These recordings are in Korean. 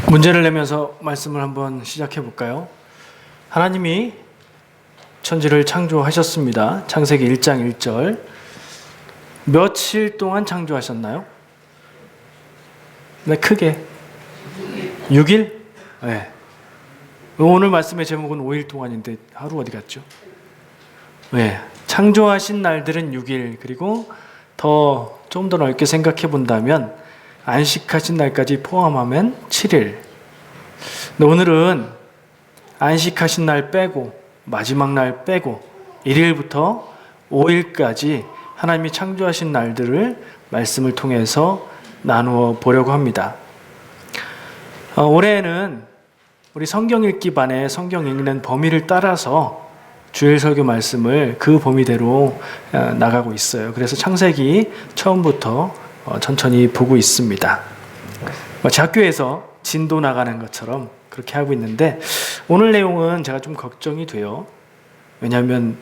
문제를 내면서 말씀을 한번 시작해 볼까요? 하나님이 천지를 창조하셨습니다. 창세기 1장 1절. 며칠 동안 창조하셨나요? 네, 크게 6일? 네. 오늘 말씀의 제목은 5일 동안인데 하루 어디 갔죠? 네. 창조하신 날들은 6일, 그리고 좀 더 넓게 생각해 본다면 안식하신 날까지 포함하면 7일. 근데 오늘은 안식하신 날 빼고, 마지막 날 빼고 1일부터 5일까지 하나님이 창조하신 날들을 말씀을 통해서 나누어 보려고 합니다. 올해는 우리 성경 읽기 반에 성경 읽는 범위를 따라서 주일 설교 말씀을 그 범위대로 나가고 있어요. 그래서 창세기 처음부터 천천히 보고 있습니다. 마치 학교에서 진도 나가는 것처럼 그렇게 하고 있는데, 오늘 내용은 제가 좀 걱정이 돼요. 왜냐하면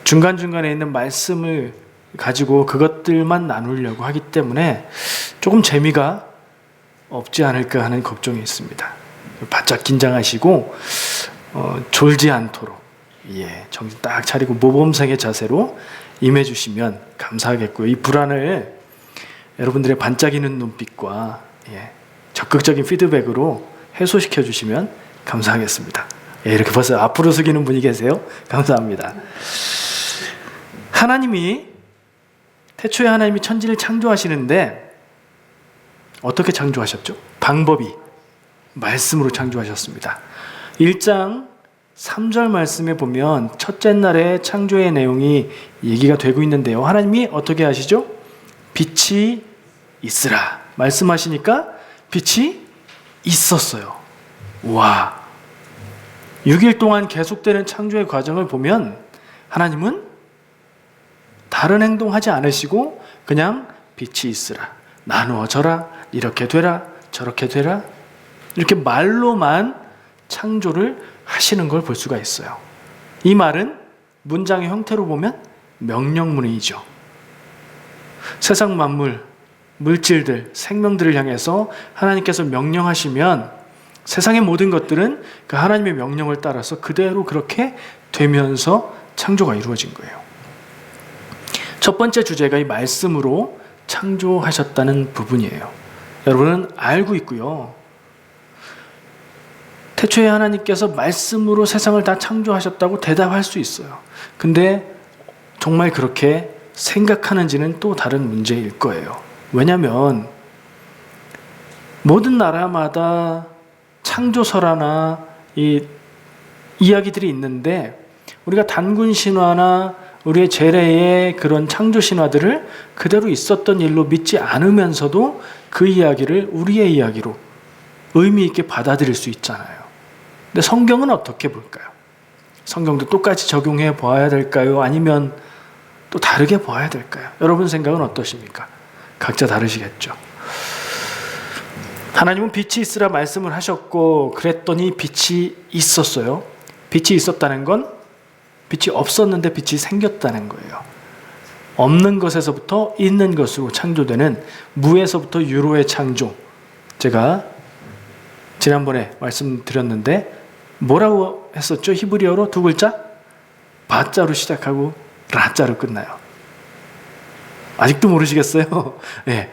중간중간에 있는 말씀을 가지고 그것들만 나누려고 하기 때문에 조금 재미가 없지 않을까 하는 걱정이 있습니다. 바짝 긴장하시고 졸지 않도록 정신 딱 차리고 모범생의 자세로 임해주시면 감사하겠고요. 이 불안을 여러분들의 반짝이는 눈빛과 적극적인 피드백으로 해소시켜 주시면 감사하겠습니다. 이렇게 벌써 앞으로 숙이는 분이 계세요. 감사합니다. 태초에 하나님이 천지를 창조하시는데 어떻게 창조하셨죠? 방법이 말씀으로 창조하셨습니다. 1장 3절 말씀에 보면 첫째 날의 창조의 내용이 얘기가 되고 있는데요. 하나님이 어떻게 하시죠? 빛이 있으라 말씀하시니까 빛이 있었어요. 와, 6일 동안 계속되는 창조의 과정을 보면 하나님은 다른 행동하지 않으시고 그냥 빛이 있으라, 나누어져라, 이렇게 되라, 저렇게 되라, 이렇게 말로만 창조를 하시는 걸 볼 수가 있어요. 이 말은 문장의 형태로 보면 명령문이죠. 세상 만물, 물질들, 생명들을 향해서 하나님께서 명령하시면 세상의 모든 것들은 그 하나님의 명령을 따라서 그대로 그렇게 되면서 창조가 이루어진 거예요. 첫 번째 주제가 이 말씀으로 창조하셨다는 부분이에요. 여러분은 알고 있고요. 태초에 하나님께서 말씀으로 세상을 다 창조하셨다고 대답할 수 있어요. 근데 정말 그렇게 생각하는지는 또 다른 문제일 거예요. 왜냐하면 모든 나라마다 창조설화나 이 이야기들이 있는데, 우리가 단군 신화나 우리의 재래의 그런 창조 신화들을 그대로 있었던 일로 믿지 않으면서도 그 이야기를 우리의 이야기로 의미 있게 받아들일 수 있잖아요. 근데 성경은 어떻게 볼까요? 성경도 똑같이 적용해 보아야 될까요? 아니면 또 다르게 보아야 될까요? 여러분 생각은 어떠십니까? 각자 다르시겠죠. 하나님은 빛이 있으라 말씀을 하셨고, 그랬더니 빛이 있었어요. 빛이 있었다는 건 빛이 없었는데 빛이 생겼다는 거예요. 없는 것에서부터 있는 것으로 창조되는 무에서부터 유로의 창조. 제가 지난번에 말씀드렸는데 뭐라고 했었죠? 히브리어로 두 글자? 바자로 시작하고 라자로 끝나요. 아직도 모르시겠어요? 네.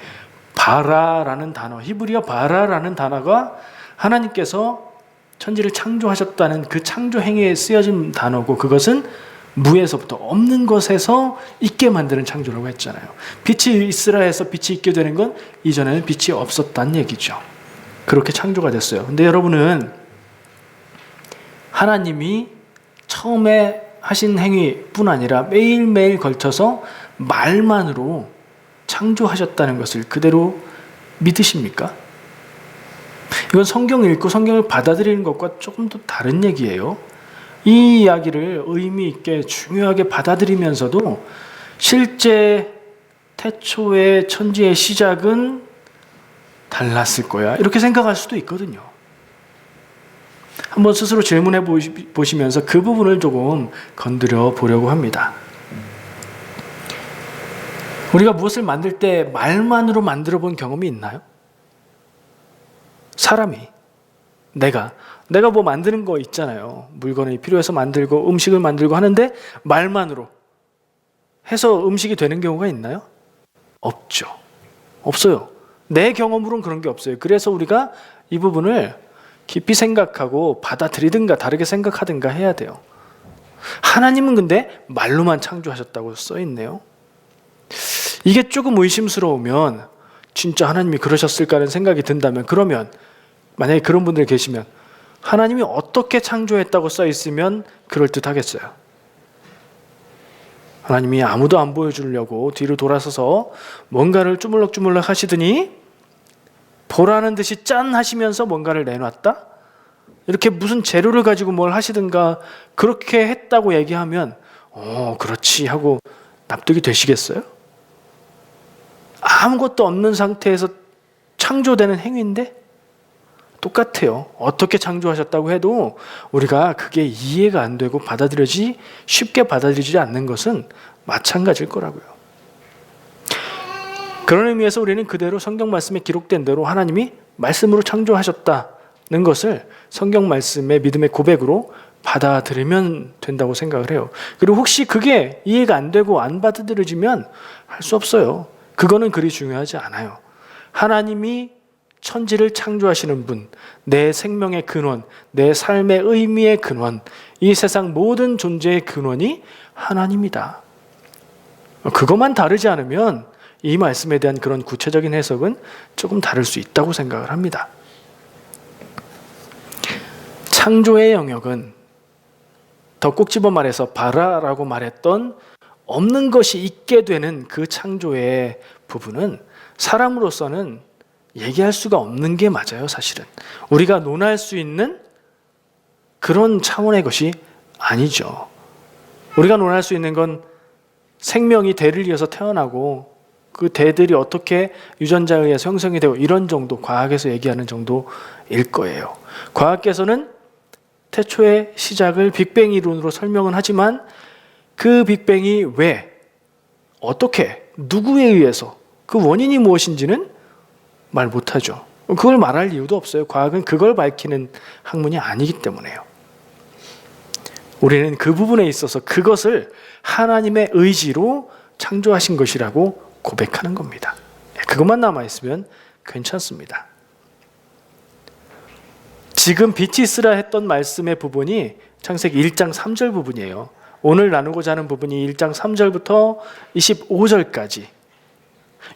바라라는 단어, 히브리어 바라라는 단어가 하나님께서 천지를 창조하셨다는 그 창조 행위에 쓰여진 단어고, 그것은 무에서부터 없는 것에서 있게 만드는 창조라고 했잖아요. 빛이 있으라 해서 빛이 있게 되는 건 이전에는 빛이 없었다는 얘기죠. 그렇게 창조가 됐어요. 근데 여러분은 하나님이 처음에 하신 행위뿐 아니라 매일매일 걸쳐서 말만으로 창조하셨다는 것을 그대로 믿으십니까? 이건 성경 읽고 성경을 받아들이는 것과 조금 더 다른 얘기예요. 이 이야기를 의미 있게 중요하게 받아들이면서도 실제 태초의 천지의 시작은 달랐을 거야, 이렇게 생각할 수도 있거든요. 한번 스스로 질문해 보시면서 그 부분을 조금 건드려 보려고 합니다. 우리가 무엇을 만들 때 말만으로 만들어 본 경험이 있나요? 사람이, 내가 뭐 만드는 거 있잖아요. 물건이 필요해서 만들고 음식을 만들고 하는데 말만으로 해서 음식이 되는 경우가 있나요? 없죠. 없어요. 내 경험으로는 그런 게 없어요. 그래서 우리가 이 부분을 깊이 생각하고 받아들이든가 다르게 생각하든가 해야 돼요. 하나님은 근데 말로만 창조하셨다고 써 있네요. 이게 조금 의심스러우면 진짜 하나님이 그러셨을까라는 생각이 든다면, 그러면 만약에 그런 분들이 계시면 하나님이 어떻게 창조했다고 써 있으면 그럴듯하겠어요? 하나님이 아무도 안 보여주려고 뒤로 돌아서서 뭔가를 주물럭주물럭 하시더니 보라는 듯이 짠 하시면서 뭔가를 내놨다? 이렇게 무슨 재료를 가지고 뭘 하시든가 그렇게 했다고 얘기하면 그렇지 하고 납득이 되시겠어요? 아무것도 없는 상태에서 창조되는 행위인데 똑같아요. 어떻게 창조하셨다고 해도 우리가 그게 이해가 안 되고 쉽게 받아들이지 않는 것은 마찬가지일 거라고요. 그런 의미에서 우리는 그대로 성경 말씀에 기록된 대로 하나님이 말씀으로 창조하셨다는 것을 성경 말씀의 믿음의 고백으로 받아들이면 된다고 생각을 해요. 그리고 혹시 그게 이해가 안 되고 안 받아들여지면 할 수 없어요. 그거는 그리 중요하지 않아요. 하나님이 천지를 창조하시는 분, 내 생명의 근원, 내 삶의 의미의 근원, 이 세상 모든 존재의 근원이 하나님이다. 그것만 다르지 않으면 이 말씀에 대한 그런 구체적인 해석은 조금 다를 수 있다고 생각을 합니다. 창조의 영역은 더 꼭 집어 말해서 바라라고 말했던 없는 것이 있게 되는 그 창조의 부분은 사람으로서는 얘기할 수가 없는 게 맞아요, 사실은. 우리가 논할 수 있는 그런 차원의 것이 아니죠. 우리가 논할 수 있는 건 생명이 대를 이어서 태어나고 그 대들이 어떻게 유전자에 의해서 형성이 되고 이런 정도, 과학에서 얘기하는 정도일 거예요. 과학계에서는 태초의 시작을 빅뱅 이론으로 설명은 하지만 그 빅뱅이 왜, 어떻게, 누구에 의해서, 그 원인이 무엇인지는 말 못하죠. 그걸 말할 이유도 없어요. 과학은 그걸 밝히는 학문이 아니기 때문에요. 우리는 그 부분에 있어서 그것을 하나님의 의지로 창조하신 것이라고 고백하는 겁니다. 그것만 남아있으면 괜찮습니다. 지금 빛이 있으라 했던 말씀의 부분이 창세기 1장 3절 부분이에요. 오늘 나누고자 하는 부분이 1장 3절부터 25절까지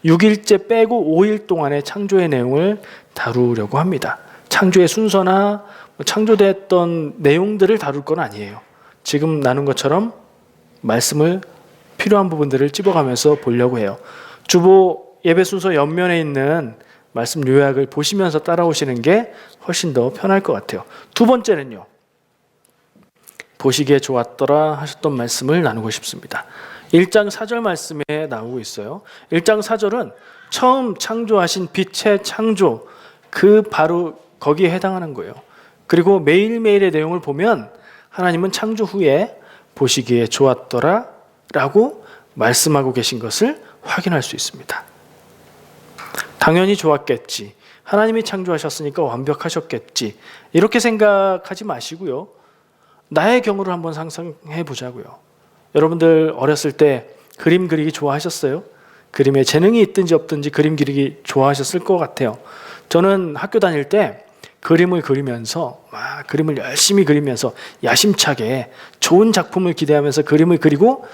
6일째 빼고 5일 동안의 창조의 내용을 다루려고 합니다. 창조의 순서나 창조됐던 내용들을 다룰 건 아니에요. 지금 나눈 것처럼 말씀을 필요한 부분들을 찝어가면서 보려고 해요. 주보 예배 순서 옆면에 있는 말씀 요약을 보시면서 따라오시는 게 훨씬 더 편할 것 같아요. 두 번째는요, 보시기에 좋았더라 하셨던 말씀을 나누고 싶습니다. 1장 4절 말씀에 나오고 있어요. 1장 4절은 처음 창조하신 빛의 창조, 그 바로 거기에 해당하는 거예요. 그리고 매일매일의 내용을 보면 하나님은 창조 후에 보시기에 좋았더라 라고 말씀하고 계신 것을 확인할 수 있습니다. 당연히 좋았겠지. 하나님이 창조하셨으니까 완벽하셨겠지. 이렇게 생각하지 마시고요. 나의 경우를 한번 상상해 보자고요. 여러분들 어렸을 때 그림 그리기 좋아하셨어요? 그림에 재능이 있든지 없든지 그림 그리기 좋아하셨을 것 같아요. 저는 학교 다닐 때 그림을 그리면서 그림을 열심히 그리면서 야심차게 좋은 작품을 기대하면서 그림을 그리고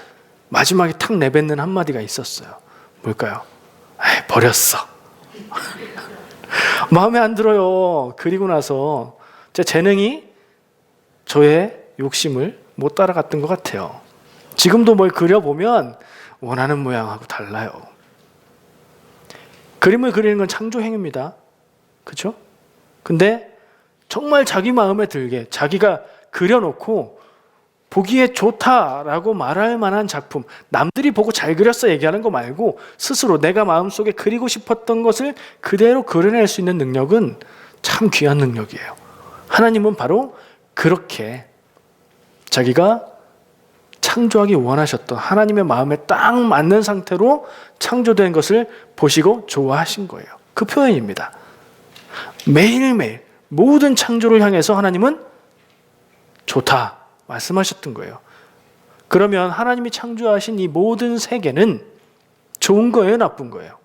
마지막에 탁 내뱉는 한마디가 있었어요. 뭘까요? 버렸어. 마음에 안 들어요. 그리고 나서 제 재능이 저의 욕심을 못 따라갔던 것 같아요. 지금도 뭘 그려보면 원하는 모양하고 달라요. 그림을 그리는 건 창조 행위입니다. 그렇죠? 근데 정말 자기 마음에 들게 자기가 그려놓고 보기에 좋다라고 말할 만한 작품, 남들이 보고 잘 그렸어 얘기하는 거 말고 스스로 내가 마음속에 그리고 싶었던 것을 그대로 그려낼 수 있는 능력은 참 귀한 능력이에요. 하나님은 바로 그렇게 자기가 창조하기 원하셨던 하나님의 마음에 딱 맞는 상태로 창조된 것을 보시고 좋아하신 거예요. 그 표현입니다. 매일매일 모든 창조를 향해서 하나님은 좋다 말씀하셨던 거예요. 그러면 하나님이 창조하신 이 모든 세계는 좋은 거예요, 나쁜 거예요?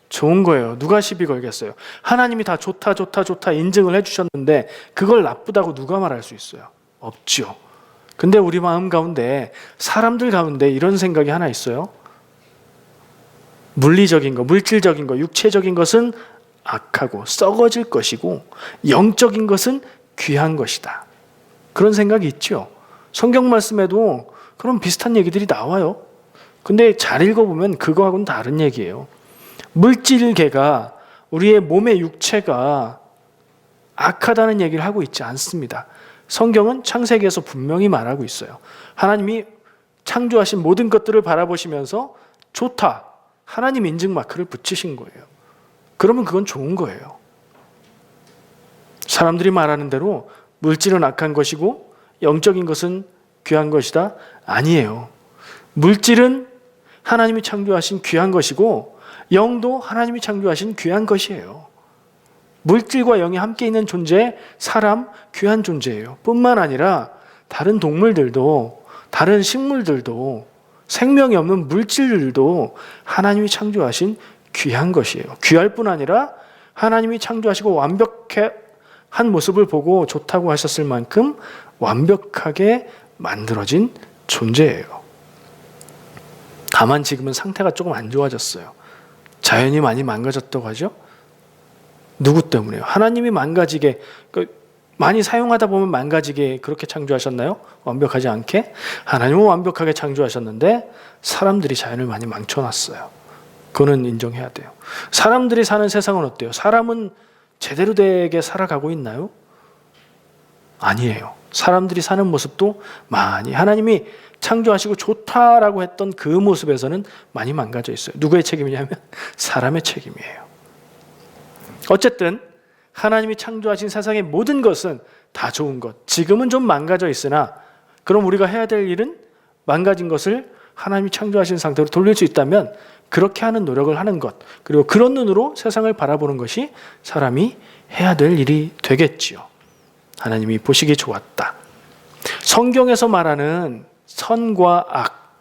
좋은 거예요. 누가 시비 걸겠어요? 하나님이 다 좋다 좋다 좋다 인증을 해주셨는데 그걸 나쁘다고 누가 말할 수 있어요? 없죠. 근데 우리 마음 가운데, 사람들 가운데 이런 생각이 하나 있어요. 물리적인 거, 물질적인 거, 육체적인 것은 악하고 썩어질 것이고 영적인 것은 귀한 것이다. 그런 생각이 있죠. 성경 말씀에도 그런 비슷한 얘기들이 나와요. 근데 잘 읽어보면 그거하고는 다른 얘기예요. 물질계가, 우리의 몸의 육체가 악하다는 얘기를 하고 있지 않습니다. 성경은 창세기에서 분명히 말하고 있어요. 하나님이 창조하신 모든 것들을 바라보시면서 좋다, 하나님 인증 마크를 붙이신 거예요. 그러면 그건 좋은 거예요. 사람들이 말하는 대로 물질은 악한 것이고 영적인 것은 귀한 것이다? 아니에요. 물질은 하나님이 창조하신 귀한 것이고 영도 하나님이 창조하신 귀한 것이에요. 물질과 영이 함께 있는 존재, 사람, 귀한 존재예요. 뿐만 아니라 다른 동물들도, 다른 식물들도, 생명이 없는 물질들도 하나님이 창조하신 귀한 것이에요. 귀할 뿐 아니라 하나님이 창조하시고 완벽한 모습을 보고 좋다고 하셨을 만큼 완벽하게 만들어진 존재예요. 다만 지금은 상태가 조금 안 좋아졌어요. 자연이 많이 망가졌다고 하죠. 누구 때문에요? 하나님이 망가지게, 많이 사용하다 보면 망가지게 그렇게 창조하셨나요? 완벽하지 않게? 하나님은 완벽하게 창조하셨는데 사람들이 자연을 많이 망쳐놨어요. 그거는 인정해야 돼요. 사람들이 사는 세상은 어때요? 사람은 제대로 되게 살아가고 있나요? 아니에요. 사람들이 사는 모습도 많이, 하나님이 창조하시고 좋다라고 했던 그 모습에서는 많이 망가져 있어요. 누구의 책임이냐면 사람의 책임이에요. 어쨌든 하나님이 창조하신 세상의 모든 것은 다 좋은 것, 지금은 좀 망가져 있으나 그럼 우리가 해야 될 일은 망가진 것을 하나님이 창조하신 상태로 돌릴 수 있다면 그렇게 하는 노력을 하는 것, 그리고 그런 눈으로 세상을 바라보는 것이 사람이 해야 될 일이 되겠지요. 하나님이 보시기 좋았다. 성경에서 말하는 선과 악,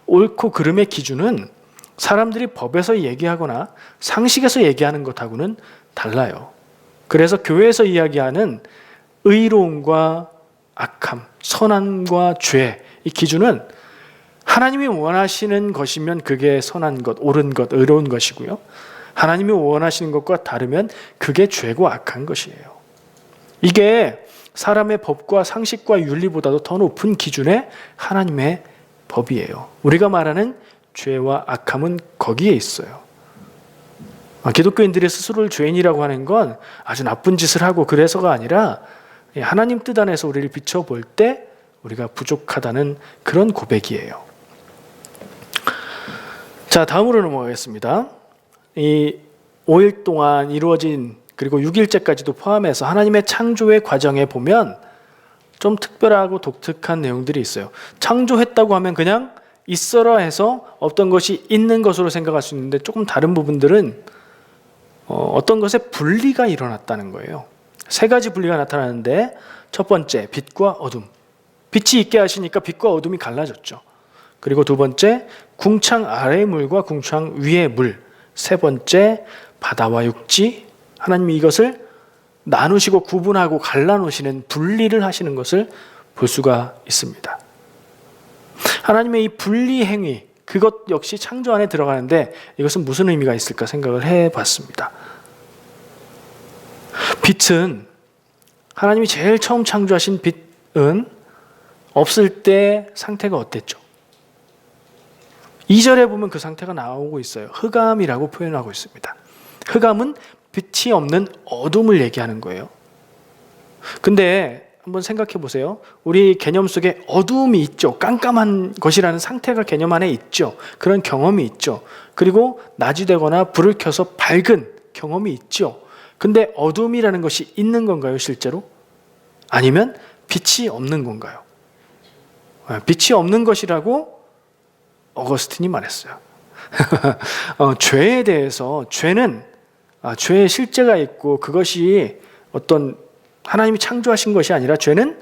옳고 그름의 기준은 사람들이 법에서 얘기하거나 상식에서 얘기하는 것하고는 달라요. 그래서 교회에서 이야기하는 의로움과 악함, 선함과 죄, 이 기준은 하나님이 원하시는 것이면 그게 선한 것, 옳은 것, 의로운 것이고요. 하나님이 원하시는 것과 다르면 그게 죄고 악한 것이에요. 이게 사람의 법과 상식과 윤리보다도 더 높은 기준의 하나님의 법이에요. 우리가 말하는 죄와 악함은 거기에 있어요. 기독교인들이 스스로를 죄인이라고 하는 건 아주 나쁜 짓을 하고 그래서가 아니라 하나님 뜻 안에서 우리를 비춰볼 때 우리가 부족하다는 그런 고백이에요. 자, 다음으로 넘어가겠습니다. 이 5일 동안 이루어진, 그리고 6일째까지도 포함해서 하나님의 창조의 과정에 보면 좀 특별하고 독특한 내용들이 있어요. 창조했다고 하면 그냥 있어라 해서 어떤 것이 있는 것으로 생각할 수 있는데 조금 다른 부분들은 어떤 것에 분리가 일어났다는 거예요. 세 가지 분리가 나타나는데, 첫 번째, 빛과 어둠. 빛이 있게 하시니까 빛과 어둠이 갈라졌죠. 그리고 두 번째, 궁창 아래의 물과 궁창 위의 물. 세 번째, 바다와 육지. 하나님이 이것을 나누시고 구분하고 갈라놓으시는, 분리를 하시는 것을 볼 수가 있습니다. 하나님의 이 분리 행위, 그것 역시 창조 안에 들어가는데 이것은 무슨 의미가 있을까 생각을 해봤습니다. 빛은, 하나님이 제일 처음 창조하신 빛은 없을 때 상태가 어땠죠? 2절에 보면 그 상태가 나오고 있어요. 흑암이라고 표현하고 있습니다. 흑암은 빛이 없는 어둠을 얘기하는 거예요. 근데 한번 생각해 보세요. 우리 개념 속에 어두움이 있죠. 깜깜한 것이라는 상태가 개념 안에 있죠. 그런 경험이 있죠. 그리고 낮이 되거나 불을 켜서 밝은 경험이 있죠. 근데 어둠이라는 것이 있는 건가요, 실제로? 아니면 빛이 없는 건가요? 빛이 없는 것이라고 어거스틴이 말했어요. 죄에 대해서 죄는 죄의 실제가 있고 그것이 어떤 하나님이 창조하신 것이 아니라 죄는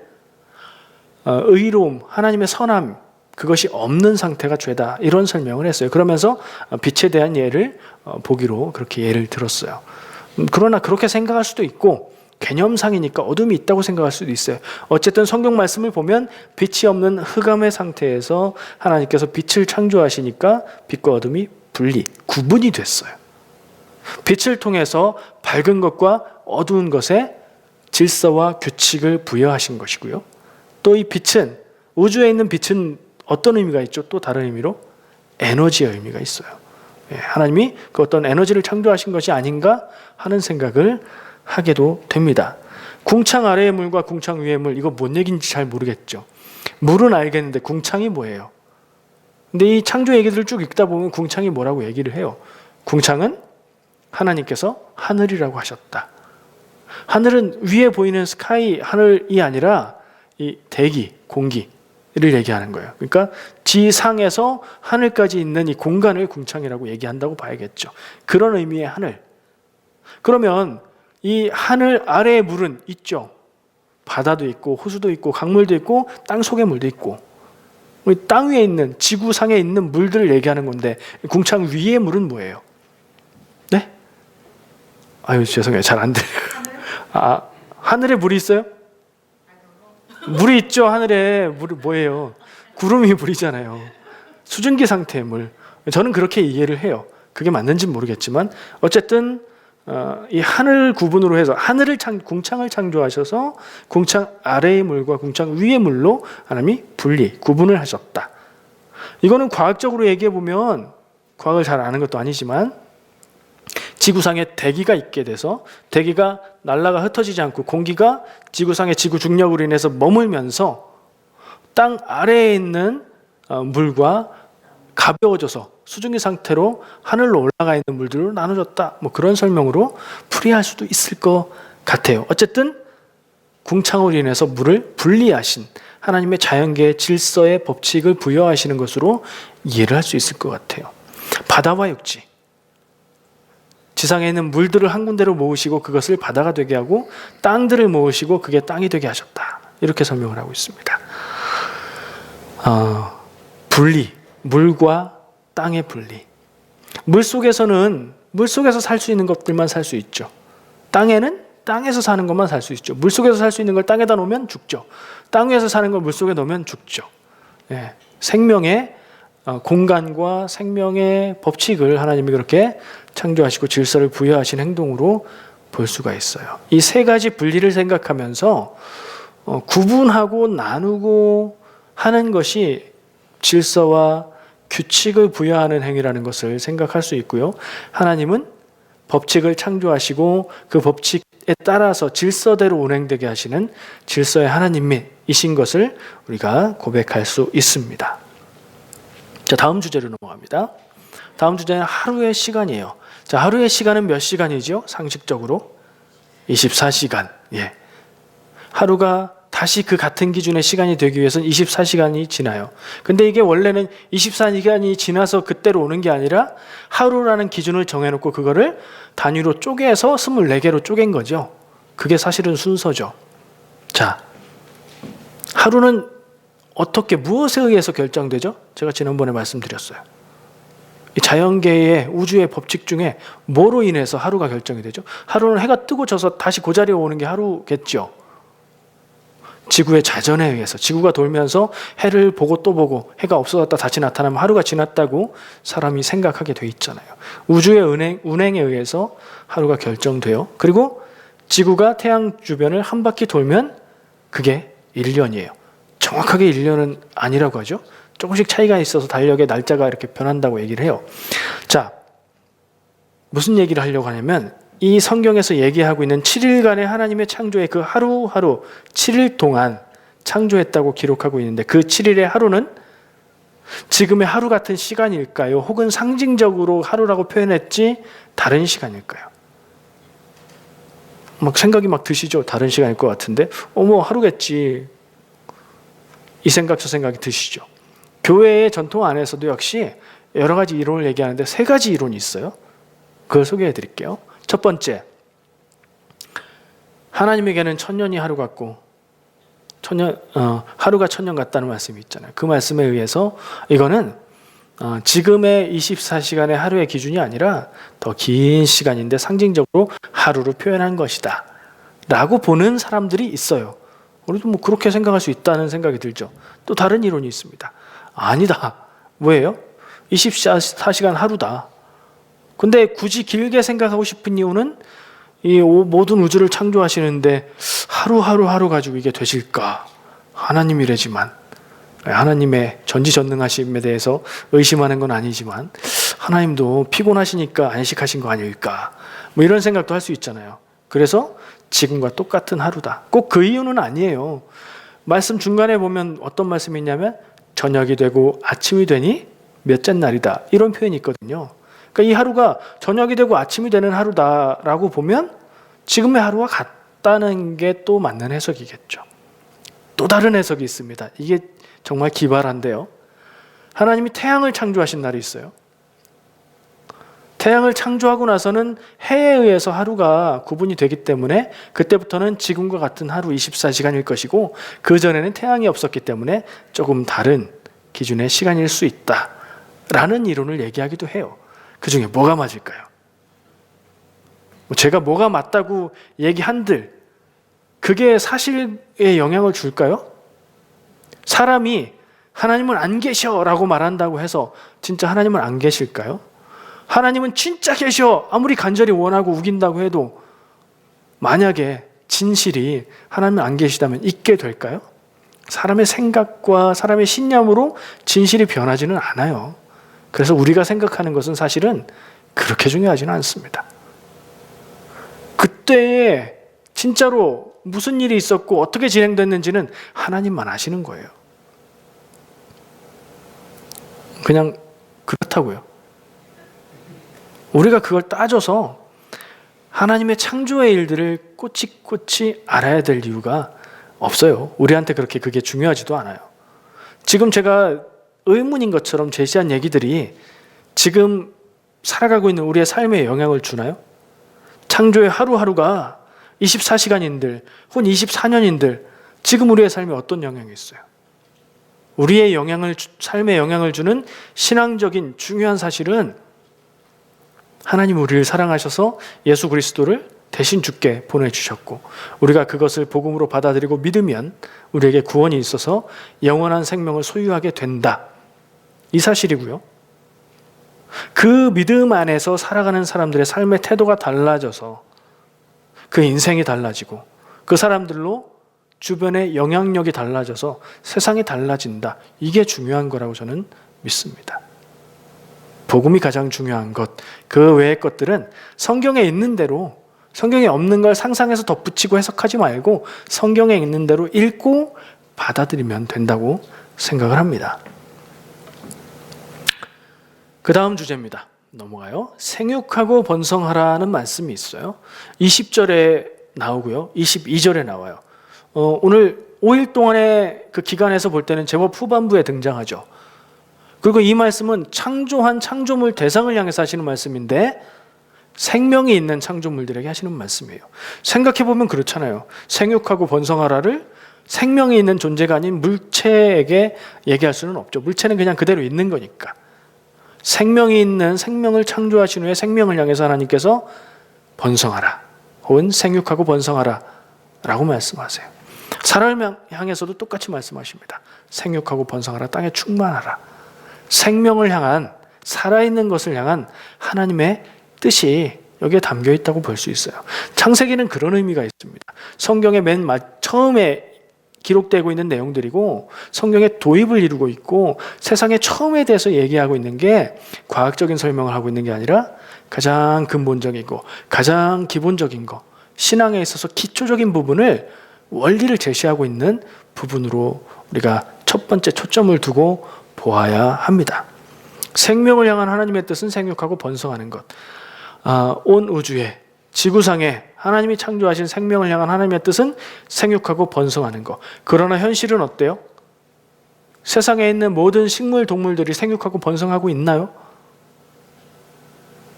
의로움, 하나님의 선함, 그것이 없는 상태가 죄다. 이런 설명을 했어요. 그러면서 빛에 대한 예를 보기로 그렇게 예를 들었어요. 그러나 그렇게 생각할 수도 있고 개념상이니까 어둠이 있다고 생각할 수도 있어요. 어쨌든 성경 말씀을 보면 빛이 없는 흑암의 상태에서 하나님께서 빛을 창조하시니까 빛과 어둠이 구분이 됐어요. 빛을 통해서 밝은 것과 어두운 것에 질서와 규칙을 부여하신 것이고요. 또 이 빛은, 우주에 있는 빛은 어떤 의미가 있죠? 또 다른 의미로 에너지의 의미가 있어요. 하나님이 그 어떤 에너지를 창조하신 것이 아닌가 하는 생각을 하게도 됩니다. 궁창 아래의 물과 궁창 위의 물, 이거 뭔 얘기인지 잘 모르겠죠. 물은 알겠는데 궁창이 뭐예요? 근데 이 창조 얘기들을 쭉 읽다 보면 궁창이 뭐라고 얘기를 해요. 궁창은 하나님께서 하늘이라고 하셨다. 하늘은 위에 보이는 스카이, 하늘이 아니라 이 대기, 공기를 얘기하는 거예요. 그러니까 지상에서 하늘까지 있는 이 공간을 궁창이라고 얘기한다고 봐야겠죠. 그런 의미의 하늘. 그러면 이 하늘 아래의 물은 있죠. 바다도 있고 호수도 있고 강물도 있고 땅 속의 물도 있고 땅 위에 있는 지구상에 있는 물들을 얘기하는 건데 궁창 위의 물은 뭐예요? 네? 아유 죄송해요. 잘 안 들려요. 하늘에 물이 있어요? 물이 있죠. 하늘에 물이 뭐예요? 구름이 물이잖아요. 수증기 상태의 물. 저는 그렇게 이해를 해요. 그게 맞는지는 모르겠지만 어쨌든 이 하늘 구분으로 해서 궁창을 창조하셔서 궁창 아래의 물과 궁창 위의 물로 하나님이 구분을 하셨다. 이거는 과학적으로 얘기해 보면 과학을 잘 아는 것도 아니지만 지구상에 대기가 있게 돼서 대기가 날아가 흩어지지 않고 공기가 지구상의 지구 중력으로 인해서 머물면서 땅 아래에 있는 물과 가벼워져서 수증기 상태로 하늘로 올라가 있는 물들로 나눠졌다. 뭐 그런 설명으로 풀이할 수도 있을 것 같아요. 어쨌든 궁창으로 인해서 물을 분리하신 하나님의 자연계의 질서의 법칙을 부여하시는 것으로 이해를 할 수 있을 것 같아요. 바다와 육지. 지상에 있는 물들을 한 군데로 모으시고 그것을 바다가 되게 하고 땅들을 모으시고 그게 땅이 되게 하셨다. 이렇게 설명을 하고 있습니다. 물과 땅의 분리. 물속에서 살 수 있는 것들만 살 수 있죠. 땅에는 땅에서 사는 것만 살 수 있죠. 물속에서 살 수 있는 걸 땅에다 놓으면 죽죠. 땅 위에서 사는 걸 물속에 넣으면 죽죠. 생명의 공간과 생명의 법칙을 하나님이 그렇게 창조하시고 질서를 부여하신 행동으로 볼 수가 있어요. 이 세 가지 분리를 생각하면서 구분하고 나누고 하는 것이 질서와 규칙을 부여하는 행위라는 것을 생각할 수 있고요. 하나님은 법칙을 창조하시고 그 법칙에 따라서 질서대로 운행되게 하시는 질서의 하나님이신 것을 우리가 고백할 수 있습니다. 자, 다음 주제로 넘어갑니다. 다음 주제는 하루의 시간이에요. 자, 하루의 시간은 몇 시간이죠? 상식적으로 24시간. 하루가 다시 그 같은 기준의 시간이 되기 위해서는 24시간이 지나요. 근데 이게 원래는 24시간이 지나서 그때로 오는 게 아니라 하루라는 기준을 정해놓고 그거를 단위로 쪼개서 24개로 쪼갠 거죠. 그게 사실은 순서죠. 자, 하루는 어떻게 무엇에 의해서 결정되죠? 제가 지난번에 말씀드렸어요. 이 자연계의 우주의 법칙 중에 뭐로 인해서 하루가 결정이 되죠? 하루는 해가 뜨고 져서 다시 그 자리에 오는 게 하루겠죠. 지구의 자전에 의해서 지구가 돌면서 해를 보고 또 보고 해가 없어졌다 다시 나타나면 하루가 지났다고 사람이 생각하게 돼 있잖아요. 우주의 운행에 의해서 하루가 결정돼요. 그리고 지구가 태양 주변을 한 바퀴 돌면 그게 1년이에요. 정확하게 1년은 아니라고 하죠. 조금씩 차이가 있어서 달력의 날짜가 이렇게 변한다고 얘기를 해요. 자, 무슨 얘기를 하려고 하냐면 이 성경에서 얘기하고 있는 7일간의 하나님의 창조의 그 하루하루 7일 동안 창조했다고 기록하고 있는데 그 7일의 하루는 지금의 하루 같은 시간일까요? 혹은 상징적으로 하루라고 표현했지 다른 시간일까요? 막 생각이 막 드시죠? 다른 시간일 것 같은데 하루겠지. 이 생각 저 생각이 드시죠? 교회의 전통 안에서도 역시 여러 가지 이론을 얘기하는데 세 가지 이론이 있어요. 그걸 소개해 드릴게요. 첫 번째, 하나님에게는 천년이 하루 같고 하루가 천년 같다는 말씀이 있잖아요. 그 말씀에 의해서 이거는 지금의 24시간의 하루의 기준이 아니라 더 긴 시간인데 상징적으로 하루로 표현한 것이다 라고 보는 사람들이 있어요. 우리도 뭐 그렇게 생각할 수 있다는 생각이 들죠. 또 다른 이론이 있습니다. 아니다. 뭐예요? 24시간 하루다. 근데 굳이 길게 생각하고 싶은 이유는 이 모든 우주를 창조하시는데 하루 가지고 이게 되실까? 하나님이래지만, 하나님의 전지전능하심에 대해서 의심하는 건 아니지만 하나님도 피곤하시니까 안식하신 거 아닐까? 뭐 이런 생각도 할 수 있잖아요. 그래서 지금과 똑같은 하루다. 꼭 그 이유는 아니에요. 말씀 중간에 보면 어떤 말씀이 있냐면 저녁이 되고 아침이 되니 몇째 날이다. 이런 표현이 있거든요. 그러니까 이 하루가 저녁이 되고 아침이 되는 하루다라고 보면 지금의 하루와 같다는 게 또 맞는 해석이겠죠. 또 다른 해석이 있습니다. 이게 정말 기발한데요. 하나님이 태양을 창조하신 날이 있어요. 태양을 창조하고 나서는 해에 의해서 하루가 구분이 되기 때문에 그때부터는 지금과 같은 하루 24시간일 것이고 그전에는 태양이 없었기 때문에 조금 다른 기준의 시간일 수 있다라는 이론을 얘기하기도 해요. 그 중에 뭐가 맞을까요? 제가 뭐가 맞다고 얘기한들 그게 사실에 영향을 줄까요? 사람이 하나님은 안 계셔라고 말한다고 해서 진짜 하나님은 안 계실까요? 하나님은 진짜 계셔 아무리 간절히 원하고 우긴다고 해도 만약에 진실이 하나님은 안 계시다면 있게 될까요? 사람의 생각과 사람의 신념으로 진실이 변하지는 않아요. 그래서 우리가 생각하는 것은 사실은 그렇게 중요하지는 않습니다. 그때에 진짜로 무슨 일이 있었고 어떻게 진행됐는지는 하나님만 아시는 거예요. 그냥 그렇다고요. 우리가 그걸 따져서 하나님의 창조의 일들을 꼬치꼬치 알아야 될 이유가 없어요. 우리한테 그렇게 그게 중요하지도 않아요. 지금 제가 의문인 것처럼 제시한 얘기들이 지금 살아가고 있는 우리의 삶에 영향을 주나요? 창조의 하루하루가 24시간인들 혹은 24년인들 지금 우리의 삶에 어떤 영향이 있어요? 우리의 삶에 영향을 주는 신앙적인 중요한 사실은 하나님 우리를 사랑하셔서 예수 그리스도를 대신 주께 보내주셨고 우리가 그것을 복음으로 받아들이고 믿으면 우리에게 구원이 있어서 영원한 생명을 소유하게 된다. 이 사실이고요. 그 믿음 안에서 살아가는 사람들의 삶의 태도가 달라져서 그 인생이 달라지고 그 사람들로 주변의 영향력이 달라져서 세상이 달라진다. 이게 중요한 거라고 저는 믿습니다. 복음이 가장 중요한 것, 그 외의 것들은 성경에 있는 대로 성경에 없는 걸 상상해서 덧붙이고 해석하지 말고 성경에 있는 대로 읽고 받아들이면 된다고 생각을 합니다. 그 다음 주제입니다. 넘어가요. 생육하고 번성하라는 말씀이 있어요. 20절에 나오고요. 22절에 나와요. 오늘 5일 동안의 그 기간에서 볼 때는 제법 후반부에 등장하죠. 그리고 이 말씀은 창조한 창조물 대상을 향해서 하시는 말씀인데 생명이 있는 창조물들에게 하시는 말씀이에요. 생각해보면 그렇잖아요. 생육하고 번성하라를 생명이 있는 존재가 아닌 물체에게 얘기할 수는 없죠. 물체는 그냥 그대로 있는 거니까. 생명이 있는 생명을 창조하신 후에 생명을 향해서 하나님께서 번성하라 혹은 생육하고 번성하라 라고 말씀하세요. 사람을 향해서도 똑같이 말씀하십니다. 생육하고 번성하라, 땅에 충만하라. 생명을 향한, 살아있는 것을 향한 하나님의 뜻이 여기에 담겨 있다고 볼 수 있어요. 창세기는 그런 의미가 있습니다. 성경의 맨 처음에 기록되고 있는 내용들이고 성경의 도입을 이루고 있고 세상의 처음에 대해서 얘기하고 있는 게 과학적인 설명을 하고 있는 게 아니라 가장 근본적이고 가장 기본적인 거, 신앙에 있어서 기초적인 부분을 원리를 제시하고 있는 부분으로 우리가 첫 번째 초점을 두고 보아야 합니다. 생명을 향한 하나님의 뜻은 생육하고 번성하는 것. 온 우주에 지구상에 하나님이 창조하신 생명을 향한 하나님의 뜻은 생육하고 번성하는 것. 그러나 현실은 어때요? 세상에 있는 모든 식물, 동물들이 생육하고 번성하고 있나요?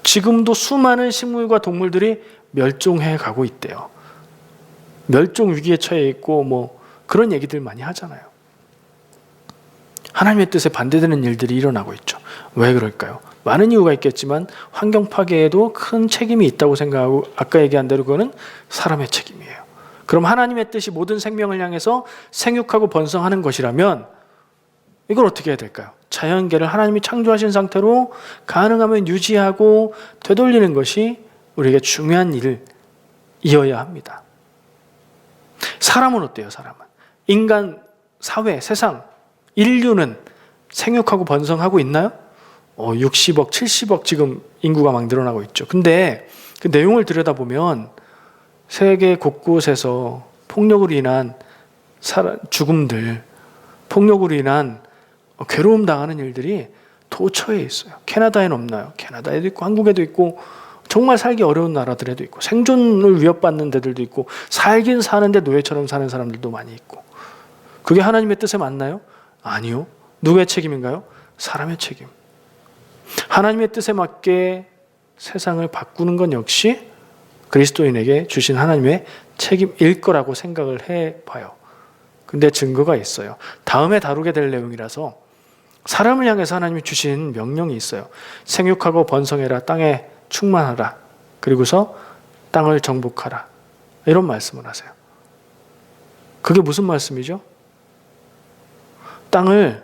지금도 수많은 식물과 동물들이 멸종해 가고 있대요. 멸종 위기에 처해 있고 뭐 그런 얘기들 많이 하잖아요. 하나님의 뜻에 반대되는 일들이 일어나고 있죠. 왜 그럴까요? 많은 이유가 있겠지만 환경 파괴에도 큰 책임이 있다고 생각하고 아까 얘기한 대로 그거는 사람의 책임이에요. 그럼 하나님의 뜻이 모든 생명을 향해서 생육하고 번성하는 것이라면 이걸 어떻게 해야 될까요? 자연계를 하나님이 창조하신 상태로 가능하면 유지하고 되돌리는 것이 우리에게 중요한 일이어야 합니다. 사람은 어때요? 사람은 인간, 사회, 세상, 인류는 생육하고 번성하고 있나요? 60억, 70억 지금 인구가 막 늘어나고 있죠. 근데 그 내용을 들여다보면 세계 곳곳에서 폭력으로 인한 죽음들, 폭력으로 인한 괴로움 당하는 일들이 도처에 있어요. 캐나다에는 없나요? 캐나다에도 있고 한국에도 있고 정말 살기 어려운 나라들에도 있고 생존을 위협받는 데들도 있고 살긴 사는데 노예처럼 사는 사람들도 많이 있고 그게 하나님의 뜻에 맞나요? 아니요. 누구의 책임인가요? 사람의 책임. 하나님의 뜻에 맞게 세상을 바꾸는 건 역시 그리스도인에게 주신 하나님의 책임일 거라고 생각을 해봐요. 근데 증거가 있어요. 다음에 다루게 될 내용이라서 사람을 향해서 하나님이 주신 명령이 있어요. 생육하고 번성해라. 땅에 충만하라. 그리고서 땅을 정복하라. 이런 말씀을 하세요. 그게 무슨 말씀이죠? 땅을,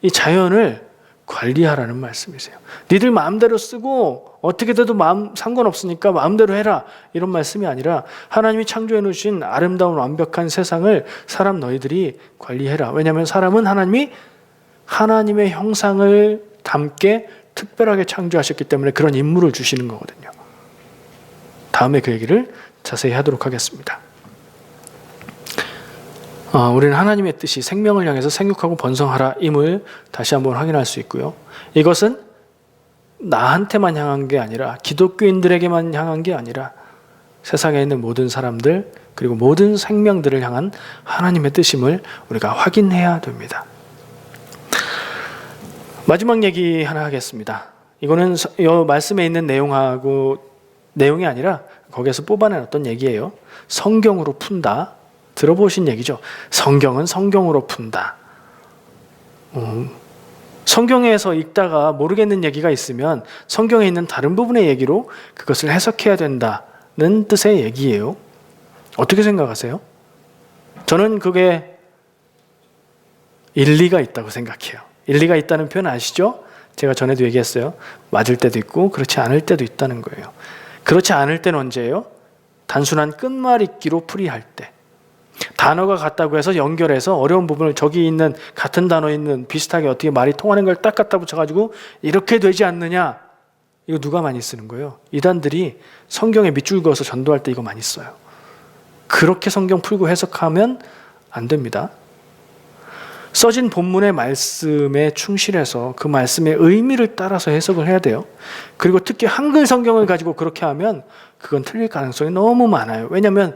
이 자연을 관리하라는 말씀이세요. 니들 마음대로 쓰고 어떻게 돼도 상관없으니까 마음대로 해라. 이런 말씀이 아니라 하나님이 창조해 놓으신 아름다운 완벽한 세상을 사람 너희들이 관리해라. 왜냐하면 사람은 하나님의 형상을 담게 특별하게 창조하셨기 때문에 그런 임무를 주시는 거거든요. 다음에 그 얘기를 자세히 하도록 하겠습니다. 우리는 하나님의 뜻이 생명을 향해서 생육하고 번성하라 임을 다시 한번 확인할 수 있고요. 이것은 나한테만 향한 게 아니라 기독교인들에게만 향한 게 아니라 세상에 있는 모든 사람들 그리고 모든 생명들을 향한 하나님의 뜻임을 우리가 확인해야 됩니다. 마지막 얘기 하나 하겠습니다. 이거는 이 말씀에 있는 내용이 아니라 거기에서 뽑아낸 어떤 얘기예요. 성경으로 푼다. 들어보신 얘기죠. 성경은 성경으로 푼다. 성경에서 읽다가 모르겠는 얘기가 있으면 성경에 있는 다른 부분의 얘기로 그것을 해석해야 된다는 뜻의 얘기예요. 어떻게 생각하세요? 저는 그게 일리가 있다고 생각해요. 일리가 있다는 표현 아시죠? 제가 전에도 얘기했어요. 맞을 때도 있고 그렇지 않을 때도 있다는 거예요. 그렇지 않을 때는 언제예요? 단순한 끝말잇기로 풀이할 때. 단어가 같다고 해서 연결해서 어려운 부분을 저기 있는 같은 단어 있는 비슷하게 어떻게 말이 통하는 걸 딱 갖다 붙여가지고 이렇게 되지 않느냐. 이거 누가 많이 쓰는 거예요? 이단들이 성경에 밑줄 그어서 전도할 때 이거 많이 써요. 그렇게 성경 풀고 해석하면 안 됩니다. 써진 본문의 말씀에 충실해서 그 말씀의 의미를 따라서 해석을 해야 돼요. 그리고 특히 한글 성경을 가지고 그렇게 하면 그건 틀릴 가능성이 너무 많아요. 왜냐하면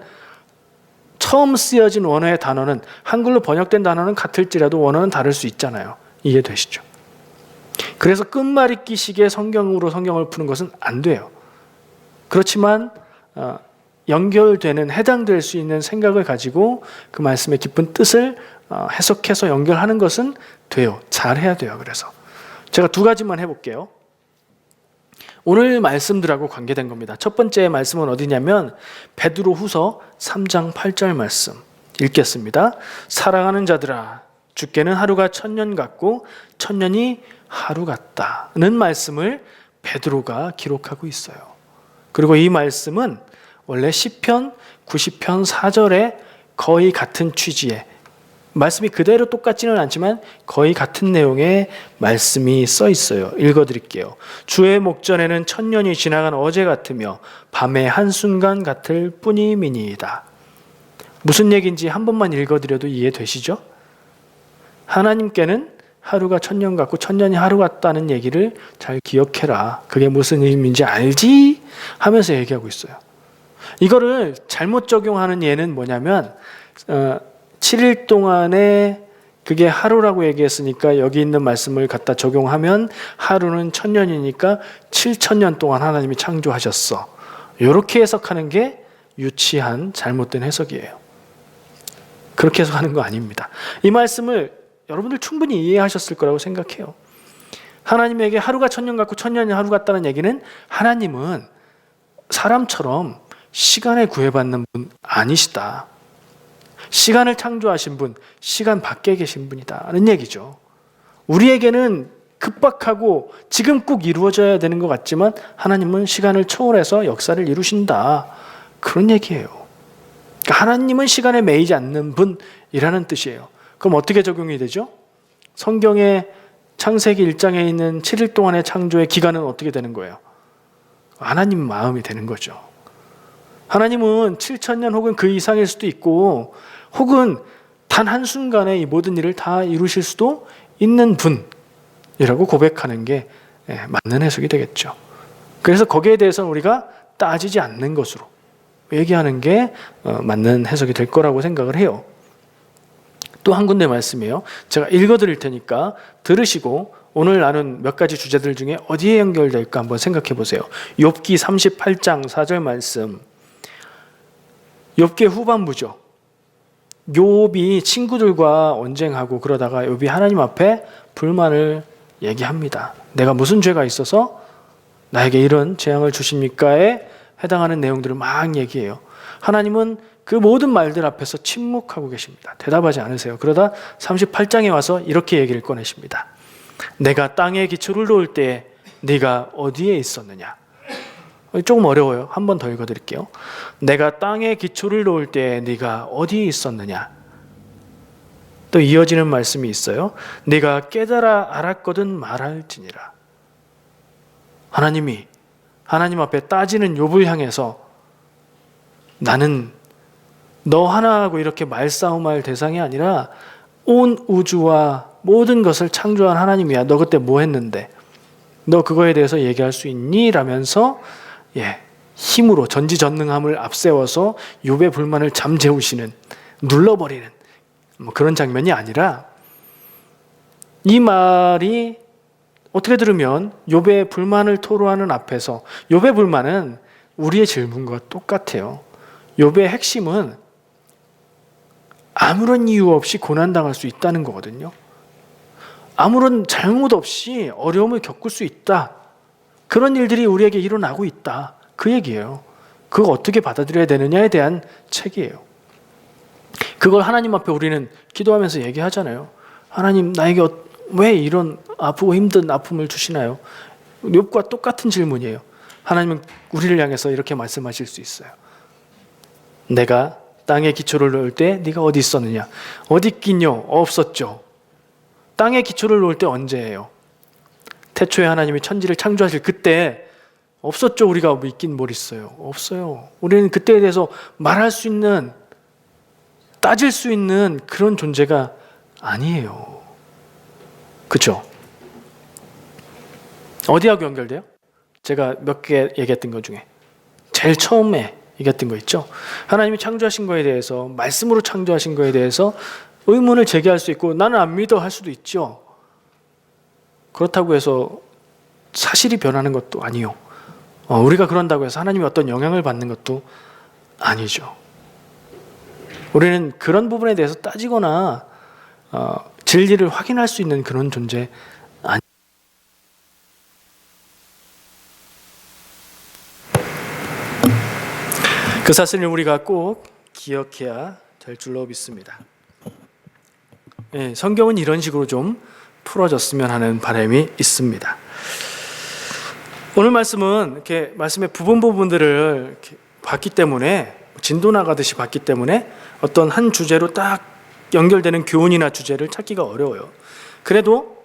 처음 쓰여진 원어의 단어는 한글로 번역된 단어는 같을지라도 원어는 다를 수 있잖아요. 이해되시죠? 그래서 끝말잇기식의 성경으로 성경을 푸는 것은 안 돼요. 그렇지만 연결되는 해당될 수 있는 생각을 가지고 그 말씀의 깊은 뜻을 해석해서 연결하는 것은 돼요. 잘해야 돼요. 그래서 제가 두 가지만 해볼게요. 오늘 말씀들하고 관계된 겁니다. 첫 번째 말씀은 어디냐면 베드로 후서 3장 8절 말씀 읽겠습니다. 사랑하는 자들아 주께는 하루가 1000년 같고 1000년이 하루 같다는 말씀을 베드로가 기록하고 있어요. 그리고 이 말씀은 원래 시편 90편 4절에 거의 같은 취지의 말씀이 그대로 똑같지는 않지만 거의 같은 내용의 말씀이 써 있어요. 읽어드릴게요. 주의 목전에는 1000년이 지나간 어제 같으며 밤의 한순간 같을 뿐이미니이다. 무슨 얘기인지 한 번만 읽어드려도 이해되시죠? 하나님께는 하루가 1000년 같고 1000년이 하루 같다는 얘기를 잘 기억해라. 그게 무슨 의미인지 알지? 하면서 얘기하고 있어요. 이거를 잘못 적용하는 예는 뭐냐면 7일 동안에 그게 하루라고 얘기했으니까 여기 있는 말씀을 갖다 적용하면 하루는 1000년이니까 7000년 동안 하나님이 창조하셨어. 이렇게 해석하는 게 유치한 잘못된 해석이에요. 그렇게 해석하는 거 아닙니다. 이 말씀을 여러분들 충분히 이해하셨을 거라고 생각해요. 하나님에게 하루가 1000년 같고 1000년이 하루 같다는 얘기는 하나님은 사람처럼 시간에 구애받는 분 아니시다. 시간을 창조하신 분, 시간 밖에 계신 분이다는 얘기죠. 우리에게는 급박하고 지금 꼭 이루어져야 되는 것 같지만 하나님은 시간을 초월해서 역사를 이루신다. 그런 얘기예요. 그러니까 하나님은 시간에 매이지 않는 분이라는 뜻이에요. 그럼 어떻게 적용이 되죠? 성경의 창세기 1장에 있는 7일 동안의 창조의 기간은 어떻게 되는 거예요? 하나님 마음이 되는 거죠. 하나님은 7000년 혹은 그 이상일 수도 있고 혹은 단 한순간에 이 모든 일을 다 이루실 수도 있는 분이라고 고백하는 게 맞는 해석이 되겠죠. 그래서 거기에 대해서는 우리가 따지지 않는 것으로 얘기하는 게 맞는 해석이 될 거라고 생각을 해요. 또 한 군데 말씀이에요. 제가 읽어드릴 테니까 들으시고 오늘 나눈 몇 가지 주제들 중에 어디에 연결될까 한번 생각해 보세요. 욥기 38장 4절 말씀. 욥기의 후반부죠. 욥이 친구들과 언쟁하고 그러다가 욥이 하나님 앞에 불만을 얘기합니다. 내가 무슨 죄가 있어서 나에게 이런 재앙을 주십니까에 해당하는 내용들을 막 얘기해요. 하나님은 그 모든 말들 앞에서 침묵하고 계십니다. 대답하지 않으세요. 그러다 38장에 와서 이렇게 얘기를 꺼내십니다. 내가 땅에 기초를 놓을 때에 네가 어디에 있었느냐? 조금 어려워요. 한 번 더 읽어드릴게요. 내가 땅에 기초를 놓을 때에 네가 어디에 있었느냐? 또 이어지는 말씀이 있어요. 네가 깨달아 알았거든 말할지니라. 하나님이 하나님 앞에 따지는 욥을 향해서 나는 너 하나하고 이렇게 말싸움할 대상이 아니라 온 우주와 모든 것을 창조한 하나님이야. 너 그때 뭐 했는데? 너 그거에 대해서 얘기할 수 있니? 라면서 힘으로 전지전능함을 앞세워서 욥의 불만을 잠재우시는, 눌러버리는 그런 장면이 아니라 이 말이 어떻게 들으면 욥의 불만을 토로하는 앞에서 욥의 불만은 우리의 질문과 똑같아요. 욥의 핵심은 아무런 이유 없이 고난당할 수 있다는 거거든요. 아무런 잘못 없이 어려움을 겪을 수 있다. 그런 일들이 우리에게 일어나고 있다. 그 얘기예요. 그걸 어떻게 받아들여야 되느냐에 대한 책이에요. 그걸 하나님 앞에 우리는 기도하면서 얘기하잖아요. 하나님, 나에게 왜 이런 아프고 힘든 아픔을 주시나요? 욥과 똑같은 질문이에요. 하나님은 우리를 향해서 이렇게 말씀하실 수 있어요. 내가 땅에 기초를 놓을 때 네가 어디 있었느냐? 어디 있긴요? 없었죠. 땅에 기초를 놓을 때 언제예요? 태초에 하나님이 천지를 창조하실 그때 없었죠. 우리가 있긴 뭘 있어요. 없어요. 우리는 그때에 대해서 말할 수 있는, 따질 수 있는 그런 존재가 아니에요. 그렇죠? 어디하고 연결돼요? 제가 몇 개 얘기했던 것 중에 제일 처음에 얘기했던 거 있죠? 하나님이 창조하신 거에 대해서, 말씀으로 창조하신 거에 대해서 의문을 제기할 수 있고 나는 안 믿어 할 수도 있죠. 그렇다고 해서 사실이 변하는 것도 아니요. 우리가 그런다고 해서 하나님이 어떤 영향을 받는 것도 아니죠. 우리는 그런 부분에 대해서 따지거나 진리를 확인할 수 있는 그런 존재 아니에요. 그 사실을 우리가 꼭 기억해야 될 줄로 믿습니다. 성경은 이런 식으로 좀 풀어졌으면 하는 바람이 있습니다. 오늘 말씀은 이렇게 말씀의 부분들을 이렇게 봤기 때문에, 진도 나가듯이 봤기 때문에 어떤 한 주제로 딱 연결되는 교훈이나 주제를 찾기가 어려워요. 그래도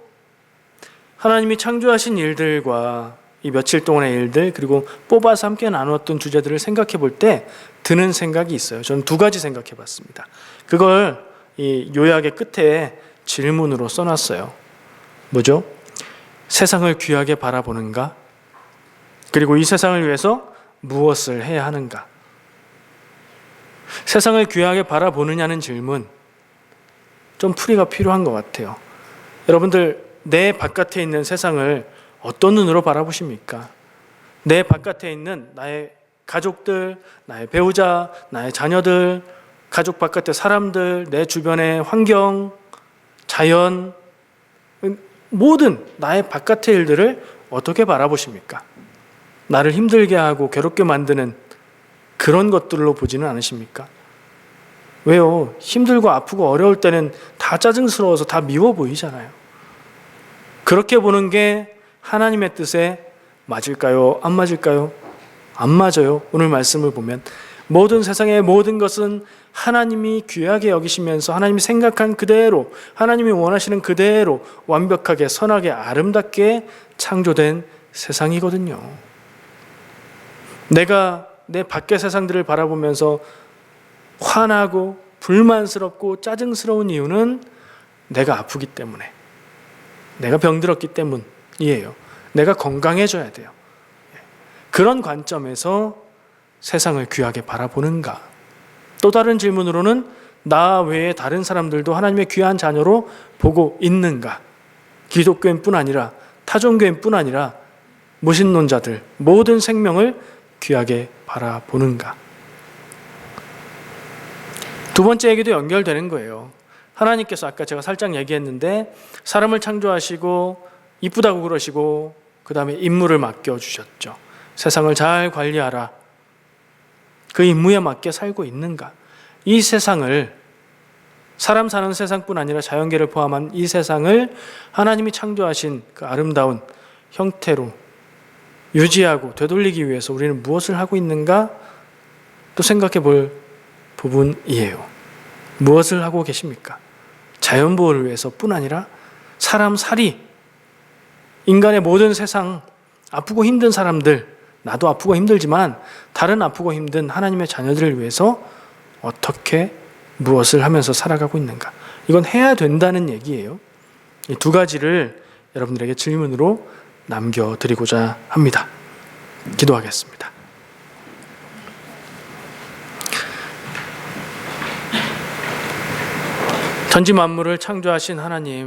하나님이 창조하신 일들과 이 며칠 동안의 일들, 그리고 뽑아서 함께 나누었던 주제들을 생각해 볼 때 드는 생각이 있어요. 저는 두 가지 생각해 봤습니다. 그걸 이 요약의 끝에 질문으로 써놨어요. 뭐죠? 세상을 귀하게 바라보는가? 그리고 이 세상을 위해서 무엇을 해야 하는가? 세상을 귀하게 바라보느냐는 질문, 좀 풀이가 필요한 것 같아요. 여러분들, 내 바깥에 있는 세상을 어떤 눈으로 바라보십니까? 내 바깥에 있는 나의 가족들, 나의 배우자, 나의 자녀들, 가족 바깥의 사람들, 내 주변의 환경, 자연, 모든 나의 바깥의 일들을 어떻게 바라보십니까? 나를 힘들게 하고 괴롭게 만드는 그런 것들로 보지는 않으십니까? 왜요? 힘들고 아프고 어려울 때는 다 짜증스러워서 다 미워 보이잖아요. 그렇게 보는 게 하나님의 뜻에 맞을까요? 안 맞을까요? 안 맞아요. 오늘 말씀을 보면 모든 세상의 모든 것은 하나님이 귀하게 여기시면서 하나님이 생각한 그대로, 하나님이 원하시는 그대로 완벽하게 선하게 아름답게 창조된 세상이거든요. 내가 내 밖의 세상들을 바라보면서 화나고 불만스럽고 짜증스러운 이유는 내가 아프기 때문에, 내가 병들었기 때문이에요. 내가 건강해져야 돼요. 그런 관점에서 세상을 귀하게 바라보는가? 또 다른 질문으로는 나 외에 다른 사람들도 하나님의 귀한 자녀로 보고 있는가? 기독교인뿐 아니라 타종교인뿐 아니라 무신론자들 모든 생명을 귀하게 바라보는가? 두 번째 얘기도 연결되는 거예요. 하나님께서 아까 제가 살짝 얘기했는데 사람을 창조하시고 이쁘다고 그러시고 그 다음에 임무를 맡겨주셨죠. 세상을 잘 관리하라. 그 임무에 맞게 살고 있는가? 이 세상을, 사람 사는 세상뿐 아니라 자연계를 포함한 이 세상을 하나님이 창조하신 그 아름다운 형태로 유지하고 되돌리기 위해서 우리는 무엇을 하고 있는가? 또 생각해 볼 부분이에요. 무엇을 하고 계십니까? 자연보호를 위해서뿐 아니라 사람 살이, 인간의 모든 세상, 아프고 힘든 사람들, 나도 아프고 힘들지만 다른 아프고 힘든 하나님의 자녀들을 위해서 어떻게 무엇을 하면서 살아가고 있는가? 이건 해야 된다는 얘기예요. 이 두 가지를 여러분들에게 질문으로 남겨드리고자 합니다. 기도하겠습니다. 전지 만물을 창조하신 하나님,